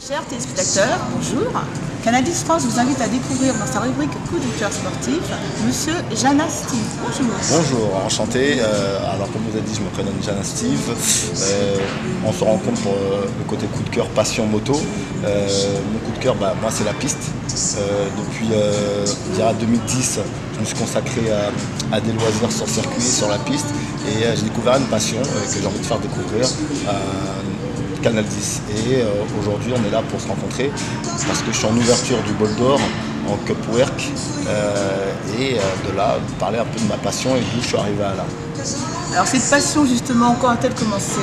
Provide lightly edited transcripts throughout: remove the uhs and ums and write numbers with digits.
Chers téléspectateurs, bonjour. Canal+ France vous invite à découvrir dans sa rubrique Coup de cœur sportif Monsieur Jana Steve. Bonjour. Bonjour, enchanté. Alors comme vous avez dit, je me prénomme Jana Steve. On se rencontre pour le côté coup de cœur passion moto. Mon coup de cœur, moi c'est la piste. Depuis 2010, je me suis consacré à des loisirs sur circuit, sur la piste. Et j'ai découvert une passion que j'ai envie de faire découvrir. Canal 10 et aujourd'hui on est là pour se rencontrer parce que je suis en ouverture du Bol d'Or en Cup Work et de là parler un peu de ma passion et d'où je suis arrivé à là. Alors cette passion justement, quand a-t-elle commencé?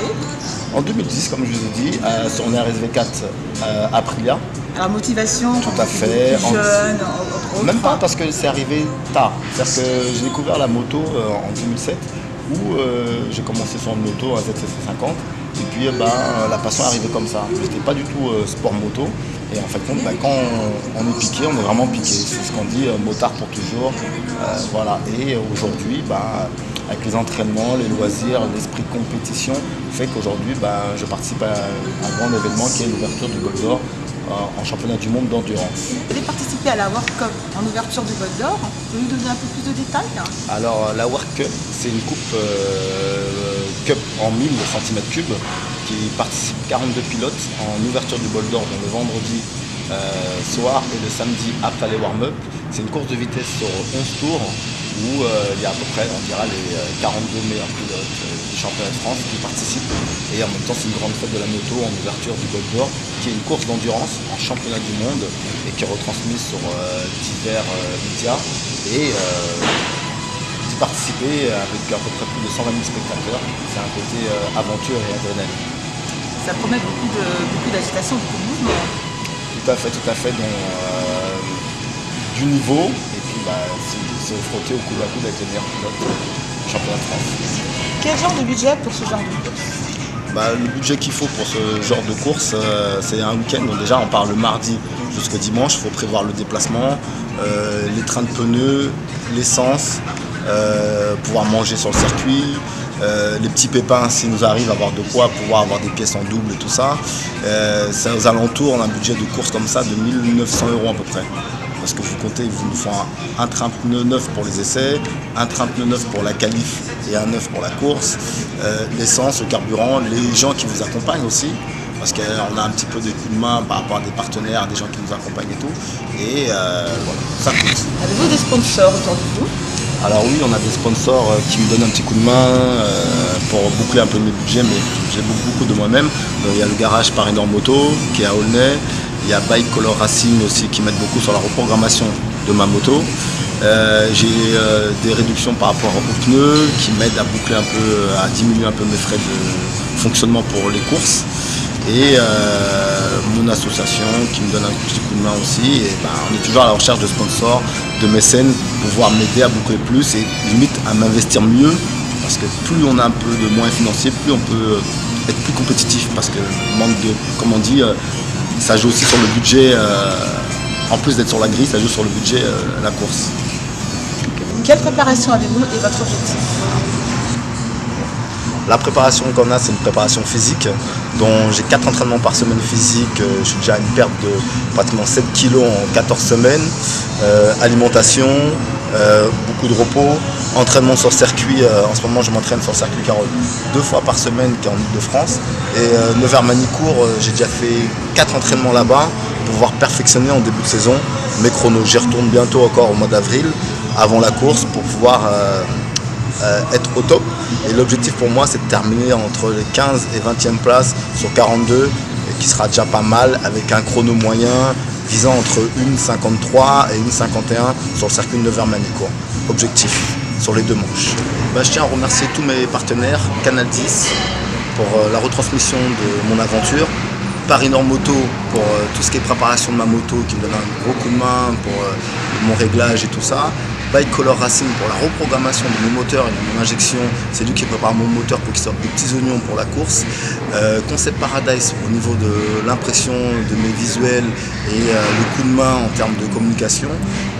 En 2010 comme je vous ai dit, sur une RSV4 Aprilia. Alors motivation, tout à fait. Jeune, même pas parce que c'est arrivé tard. C'est-à-dire que j'ai découvert la moto en 2007 où j'ai commencé sur une moto, un ZC50. Et puis la passion est arrivée comme ça. Je n'étais pas du tout sport moto. Et en fait, quand on est piqué, on est vraiment piqué. C'est ce qu'on dit, motard pour toujours. Voilà. Et aujourd'hui, avec les entraînements, les loisirs, l'esprit de compétition, fait qu'aujourd'hui, je participe à un grand événement qui est l'ouverture du Bol d'Or en championnat du monde d'endurance. Vous avez participé à la World Cup en ouverture du Bol d'Or. Vous pouvez nous donner un peu plus de détails? Alors la World Cup, c'est une coupe cup en 1000 cm3 qui participe 42 pilotes en ouverture du Bol d'Or le vendredi soir et le samedi après les warm-up. C'est une course de vitesse sur 11 tours où il y a à peu près, on dira, les 42 meilleurs pilotes du championnat de France qui participent. Et en même temps, c'est une grande fête de la moto en ouverture du Bol d'Or, qui est une course d'endurance en championnat du monde et qui est retransmise sur divers médias. Et d'y participer avec à peu près plus de 120 000 spectateurs, c'est un côté aventure et adrénaline. Ça promet beaucoup d'agitation, beaucoup de mouvement. Tout à fait, donc du niveau. Se frotter au coude à coude avec les meilleurs pilotes du championnat de France. Quel genre de budget pour ce genre de course? Le budget qu'il faut pour ce genre de course, c'est un week-end. Donc déjà, on part le mardi jusqu'au dimanche. Il faut prévoir le déplacement, les trains de pneus, l'essence, pouvoir manger sur le circuit, les petits pépins s'il nous arrive à avoir de quoi, pouvoir avoir des pièces en double et tout ça. C'est aux alentours, on a un budget de course comme ça de 1 900 € à peu près. Parce que vous comptez, vous nous faut un train pneu neuf pour les essais, un train pneu neuf pour la qualif et un neuf pour la course, l'essence, le carburant, les gens qui vous accompagnent aussi, parce qu'on a un petit peu de coups de main par rapport à des partenaires, des gens qui nous accompagnent et tout. Et voilà, ça coûte. Avez-vous des sponsors autour de vous? Alors oui, on a des sponsors qui me donnent un petit coup de main pour boucler un peu mes budgets, mais j'ai beaucoup de moi-même. Il y a le garage Paris-Nord Moto qui est à Aulnay. Il y a Bike Color Racing aussi qui m'aide beaucoup sur la reprogrammation de ma moto. J'ai des réductions par rapport aux pneus qui m'aident à boucler un peu, à diminuer un peu mes frais de fonctionnement pour les courses. Et mon association qui me donne un petit coup de main aussi. Et on est toujours à la recherche de sponsors, de mécènes, pour pouvoir m'aider à boucler plus et limite à m'investir mieux. Parce que plus on a un peu de moyens financiers, plus on peut être plus compétitif. Parce que manque de, comme on dit, ça joue aussi sur le budget, en plus d'être sur la grille, ça joue sur le budget la course. Quelle préparation avez-vous et votre objectif? La préparation qu'on a, c'est une préparation physique, dont j'ai 4 entraînements par semaine physique. Je suis déjà à une perte de pratiquement 7 kg en 14 semaines. Alimentation, beaucoup de repos, entraînement sur circuit. En ce moment, je m'entraîne sur circuit Carole 2 fois par semaine, qui est en Ile-de-France. Et Nevers-Manicourt, j'ai déjà fait 4 entraînements là-bas pour pouvoir perfectionner en début de saison mes chronos. J'y retourne bientôt encore au mois d'avril, avant la course, pour pouvoir être au top. Et l'objectif pour moi, c'est de terminer entre les 15 et 20e places sur 42, et qui sera déjà pas mal, avec un chrono moyen visant entre 1,53 et 1,51 sur le circuit de Nevers-Manicourt. Objectif sur les 2 manches. Je tiens à remercier tous mes partenaires, Canal 10 pour la retransmission de mon aventure, Paris-Nord Moto pour tout ce qui est préparation de ma moto, qui me donne un gros coup de main pour mon réglage et tout ça. Bike Color Racing pour la reprogrammation de mon moteur et de mon injection, c'est lui qui prépare mon moteur pour qu'il sorte des petits oignons pour la course. Concept Paradise au niveau de l'impression de mes visuels et le coup de main en termes de communication.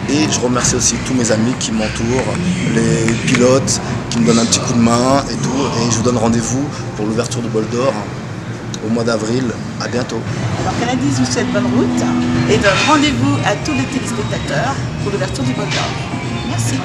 Et je remercie aussi tous mes amis qui m'entourent, les pilotes qui me donnent un petit coup de main et tout. Et je vous donne rendez-vous pour l'ouverture de Bol d'Or au mois d'avril. À bientôt. Alors Canadis vous souhaite bonne route et donne rendez-vous à tous les téléspectateurs pour l'ouverture du Bocal. Merci.